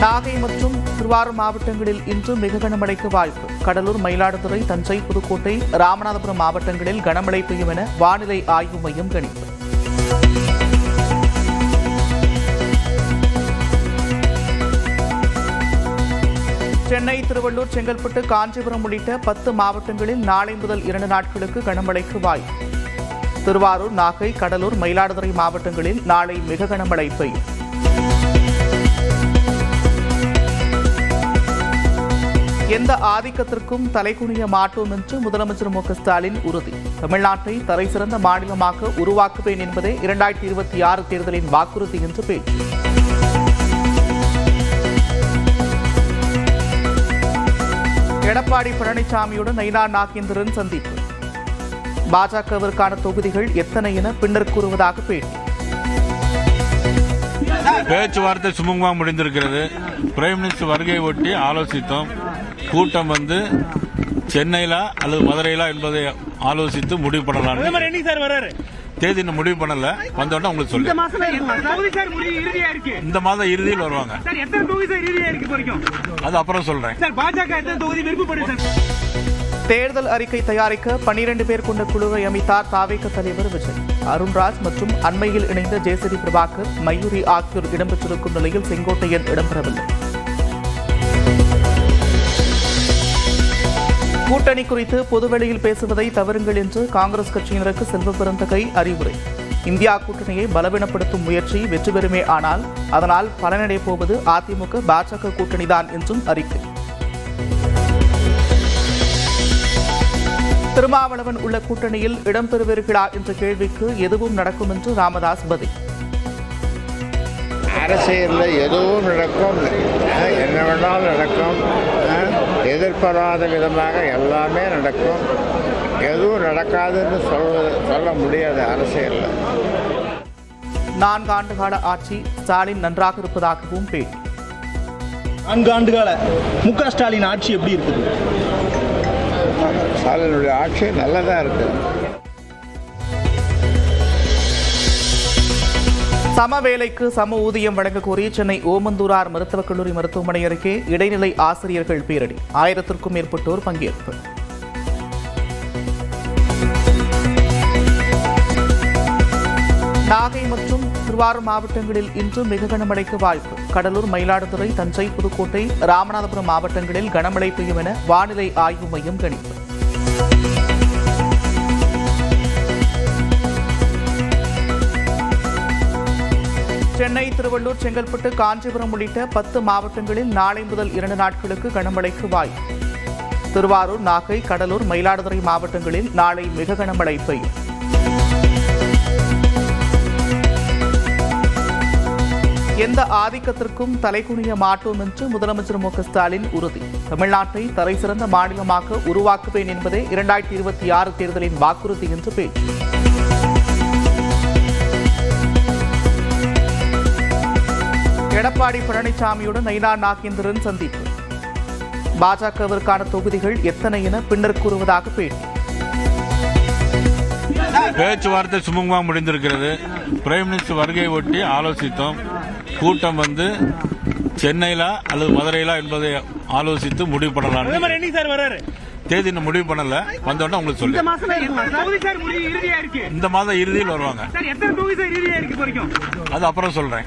நாகை மற்றும் திருவாரூர் மாவட்டங்களில் இன்று மிக கனமழைக்கு வாய்ப்பு. கடலூர், மயிலாடுதுறை, தஞ்சை, புதுக்கோட்டை, ராமநாதபுரம் மாவட்டங்களில் கனமழை பெய்யும் என வானிலை ஆய்வு மையம் கணிப்பு. சென்னை, திருவள்ளூர், செங்கல்பட்டு, காஞ்சிபுரம் உள்ளிட்ட 10 மாவட்டங்களில் நாளை முதல் 2 நாட்களுக்கு கனமழைக்கு வாய்ப்பு. திருவாரூர், நாகை, கடலூர், மயிலாடுதுறை மாவட்டங்களில் நாளை மிக கனமழை பெய்யும். எந்த ஆதிக்கத்திற்கும் தலைகுனிய மாட்டோம் என்று முதலமைச்சர் மு.க.ஸ்டாலின் உறுதி. தமிழ்நாட்டை தலைசிறந்த மாநிலமாக உருவாக்குவேன் என்பதே 2026 தேர்தலின் வாக்குறுதி என்று பேச்சு. எடப்பாடி பழனிசாமியுடன் நயினார் நாகேந்திரன் சந்திப்பு. பாஜகவிற்கான தொகுதிகள் எத்தனை என பின்னர் கூறுவதாக பேட்டி. பேச்சுவார்த்தை சுமூகமாக முடிந்திருக்கிறது. பிரைம் மினிஸ்டர் வருகை ஒட்டி ஆலோசித்தோம். கூட்டம் சென்னையிலா அல்லது மதுரையிலா என்பதை ஆலோசித்து முடிவு பண்ணலாம். தேதி இன்னும் முடிவு பண்ணல. வந்தோடனே உங்களுக்கு சொல்லுங்க. இந்த மாதம் இறுதியில் வருவாங்க. அது அப்புறம் சொல்றேன். தேர்தல் அறிக்கை தயாரிக்க 12 பேர் கொண்ட குழுவை அமைத்தார் தாவேக தலைவர் விஜய். அருண்ராஜ் மற்றும் அண்மையில் இணைந்த ஜேசிடி பிரபாகர், மயூரி ஆகியோர் இடம்பெற்றிருக்கும் நிலையில் செங்கோட்டையன் இடம்பெறவில்லை. கூட்டணி குறித்து பொதுவெளியில் பேசுவதை தவறுங்கள் என்று காங்கிரஸ் கட்சியினருக்கு செல்வ பெருந்தகை அறிவுரை. இந்தியா கூட்டணியை பலவீனப்படுத்தும் முயற்சி வெற்றி பெறுமே, ஆனால் அதனால் பலனடைய போவது அதிமுக பாஜக கூட்டணிதான் என்றும் அறிக்கை. திருமாவளவன் உள்ள கூட்டணியில் இடம்பெறுவீர்களா என்ற கேள்விக்கு எதுவும் நடக்கும் என்று ராமதாஸ் பதில். அரசியலில் எதுவும் நடக்கும், என்ன வேணாலும் நடக்கும், எதிர்பாராத விதமாக எல்லாமே நடக்கும். எதுவும் நடக்காதுன்னு சொல்ல முடியாது அரசியலில். 4 ஆண்டுகால ஆட்சி ஸ்டாலின் நன்றாக இருப்பதாகவும் பேட்டி. 4 ஆண்டுகால மு.க. ஸ்டாலின் ஆட்சி எப்படி இருக்குது? ஸ்டாலினுடைய ஆட்சி நல்லதா இருக்குது. சம வேலைக்கு சம ஊதியம் வழங்க கோரி சென்னை ஓமந்தூரார் மருத்துவக் கல்லூரி மருத்துவமனை அருகே இடைநிலை ஆசிரியர்கள் பேரணி. 1000க்கும் மேற்பட்டோர் பங்கேற்பு. நாகை மற்றும் திருவாரூர் மாவட்டங்களில் இன்று மிக கனமழைக்கு வாய்ப்பு. கடலூர், மயிலாடுதுறை, தஞ்சை, புதுக்கோட்டை, ராமநாதபுரம் மாவட்டங்களில் கனமழை பெய்யும் என வானிலை ஆய்வு மையம் கணிப்பு. சென்னை, திருவள்ளூர், செங்கல்பட்டு, காஞ்சிபுரம் உள்ளிட்ட 10 மாவட்டங்களில் நாளை முதல் 2 நாட்களுக்கு கனமழைக்கு வாய்ப்பு. திருவாரூர், நாகை, கடலூர், மயிலாடுதுறை மாவட்டங்களில் நாளை மிக கனமழை பெய்யும். எந்த ஆதிக்கத்திற்கும் தலைகுனிய மாட்டோம் என்று முதலமைச்சர் மு.க.ஸ்டாலின் உறுதி. தமிழ்நாட்டை தலைசிறந்த மாநிலமாக உருவாக்குவேன் என்பதே 2026 தேர்தலின் வாக்குறுதி என்று பேச்சு. எடப்பாடி பழனிசாமியுடன் நயினார் நாகேந்திரன் சந்திப்பு. பாஜகவிற்கான தொகுதிகள் எத்தனை என பின்னர் கூறுவதாக பேட்டி. பேச்சுவார்த்தை சுமூகமாக முடிந்திருக்கிறது. பிரைம் மினிஸ்டர் வருகை ஒட்டி ஆலோசித்தோம். கூட்டம் சென்னையிலா அல்லது மதுரையிலா என்பதை ஆலோசித்து முடிவு பண்ணலாம். தேதி இன்னும் முடிவு பண்ணல. வந்தோடனே உங்களுக்கு சொல்லுங்க. இந்த மாதம் இறுதியில் வருவாங்க. அது அப்புறம் சொல்றேன்.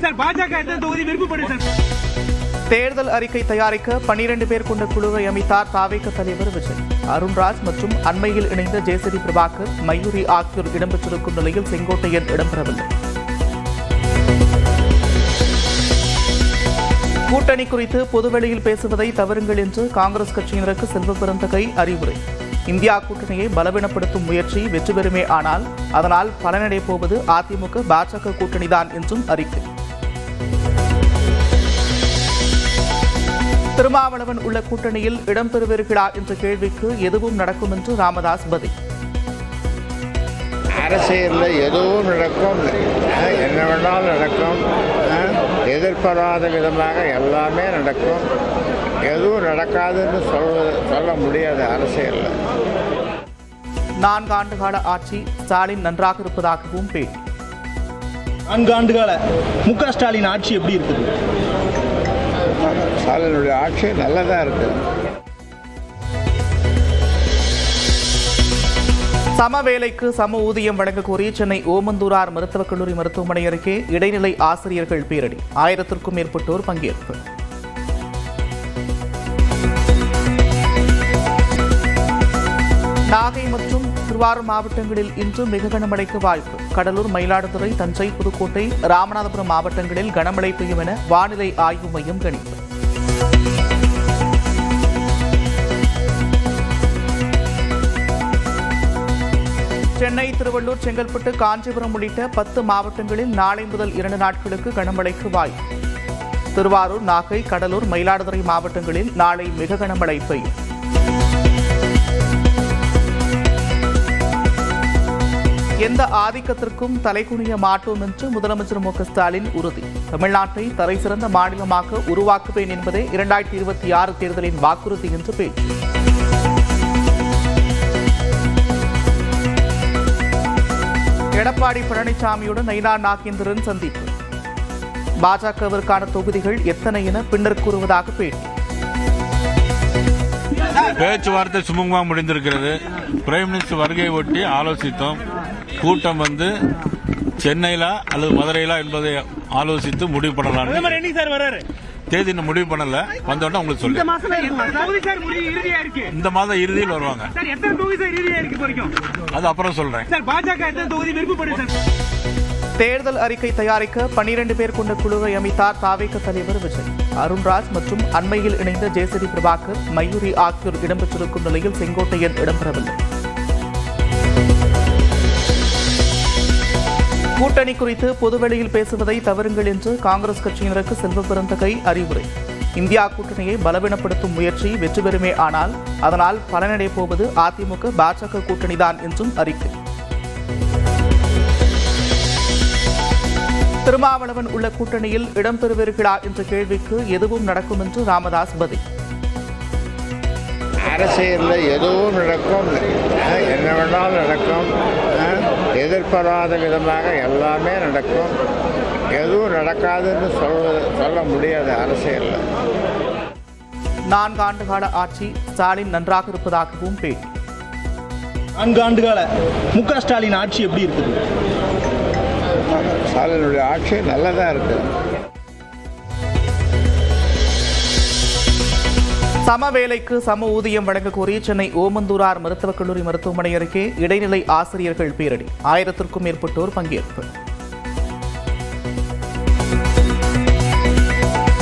தேர்தல் அறிக்கை தயாரிக்க 12 பேர் கொண்ட குழுவை அமைத்தார் தாவேக தலைவர் விஜய். அருண்ராஜ் மற்றும் அண்மையில் இணைந்த ஜேசிடி பிரபாகர், மயூரி ஆகியோர் இடம்பெற்றிருக்கும் நிலையில் செங்கோட்டையன் இடம்பெறவில்லை. கூட்டணி குறித்து பொதுவெளியில் பேசுவதை தவறுங்கள் என்று காங்கிரஸ் கட்சியினருக்கு செல்வ பெருந்தகை அறிவுரை. இந்தியா கூட்டணியை பலவீனப்படுத்தும் முயற்சி வெற்றி பெறுமே, ஆனால் அதனால் பலனடைய போவது அதிமுக பாஜக கூட்டணிதான் என்றும் அறிக்கை. திருமாவளவன் உள்ள கூட்டணியில் இடம்பெறுவீர்களா என்ற கேள்விக்கு எதுவும் நடக்கும் என்று ராமதாஸ் பதில். அரசியலில் எதுவும் நடக்கும், என்ன வேணாலும் நடக்கும், எதிர்பாராத விதமாக எல்லாமே நடக்கும். எதுவும் நடக்காதுன்னு சொல்ல முடியாது அரசியலில். 4 ஆண்டுகால ஆட்சி ஸ்டாலின் நன்றாக இருப்பதாகவும் பேட்டி. 4 ஆண்டுகால மு.க. ஸ்டாலின் ஆட்சி எப்படி இருக்குது? ஸ்டாலினுடைய ஆட்சி நல்லதாக இருக்குது. சம வேலைக்கு சம ஊதியம் வழங்க கோரி சென்னை ஓமந்தூரார் மருத்துவக் கல்லூரி மருத்துவமனை அருகே இடைநிலை ஆசிரியர்கள் பேரணி. 1000க்கும் மேற்பட்டோர் பங்கேற்பு. நாகை மற்றும் திருவாரூர் மாவட்டங்களில் இன்று மிக கனமழைக்கு வாய்ப்பு. கடலூர், மயிலாடுதுறை, தஞ்சை, புதுக்கோட்டை, ராமநாதபுரம் மாவட்டங்களில் கனமழை பெய்யும் என வானிலை ஆய்வு மையம் கணிப்பு. சென்னை, திருவள்ளூர், செங்கல்பட்டு, காஞ்சிபுரம் உள்ளிட்ட 10 மாவட்டங்களில் நாளை முதல் 2 நாட்களுக்கு கனமழைக்கு வாய்ப்பு. திருவாரூர், நாகை, கடலூர், மயிலாடுதுறை மாவட்டங்களில் நாளை மிக கனமழை பெய்யும். எந்த ஆதிக்கத்திற்கும் தலைகுனிய மாட்டோம் என்று முதலமைச்சர் மு க ஸ்டாலின் உறுதி. தமிழ்நாட்டை தலைசிறந்த மாநிலமாக உருவாக்குவேன் என்பதே 2026 தேர்தலின் வாக்குறுதி என்று பேச்சு. எடப்பாடி பழனிசாமியுடன் நயினா நாகேந்திரன் சந்திப்பு. பாஜகவிற்கான தொகுதிகள் எத்தனை என பின்னர் கூறுவதாக பேட்டி. பேச்சுவார்த்தை சுமூகமாக முடிந்திருக்கிறது. பிரைம் மினிஸ்டர் வருகையை ஒட்டி ஆலோசித்தோம். கூட்டம் வந்து சென்னையில அல்லது மதுரையில என்பதை ஆலோசித்து முடிவு பண்ணலாம். தேதி இன்னும் முடிவு பண்ணல. வந்தோடனே உங்களுக்கு சொல்லுங்க. இந்த மாதம் இறுதியில் வருவாங்க. அது அப்புறம் சொல்றேன். தேர்தல் அறிக்கை தயாரிக்க 12 பேர் கொண்ட குழுவை அமைத்தார் தாவேக தலைவர் விஜய். அருண்ராஜ் மற்றும் அண்மையில் இணைந்த ஜேசிடி பிரபாகர், மயூரி ஆகியோர் இடம்பெற்றிருக்கும் நிலையில் செங்கோட்டையன் இடம்பெறவில்லை. கூட்டணி குறித்து பொதுவெளியில் பேசுவதை தவறுங்கள் என்று காங்கிரஸ் கட்சியினருக்கு செல்வ பெருந்தகை அறிவுரை. இந்தியா கூட்டணியை பலவீனப்படுத்தும் முயற்சி வெற்றி பெறுமே ஆனால் அதனால் பலனடைய போவது அதிமுக பாஜக கூட்டணிதான் என்றும் அறிக்கை. திருமாவளவன் உள்ள கூட்டணியில் இடம்பெறுவீர்களா என்ற கேள்விக்கு எதுவும் நடக்கும் என்று ராமதாஸ் பதில். அரசியலில் எதுவும் நடக்கும், என்ன வேணாலும் நடக்கும். எதிர்பாராத விதமாக எல்லாமே நடக்கும். எதுவும் நடக்காதுன்னு சொல்ல முடியாது அரசியலில். 4 ஆண்டுகால ஆட்சி ஸ்டாலின் நன்றாக இருப்பதாகவும் பேட்டி. 4 ஆண்டுகால மு.க. ஸ்டாலின் ஆட்சி எப்படி இருக்குது? ஸ்டாலினுடைய ஆட்சி நல்லதாக இருக்குது. சம வேலைக்கு சம ஊதியம் வழங்க கோரி சென்னை ஓமந்தூரார் மருத்துவக் கல்லூரி மருத்துவமனை அருகே இடைநிலை ஆசிரியர்கள் பேரணி. 1000க்கும் மேற்பட்டோர் பங்கேற்பு.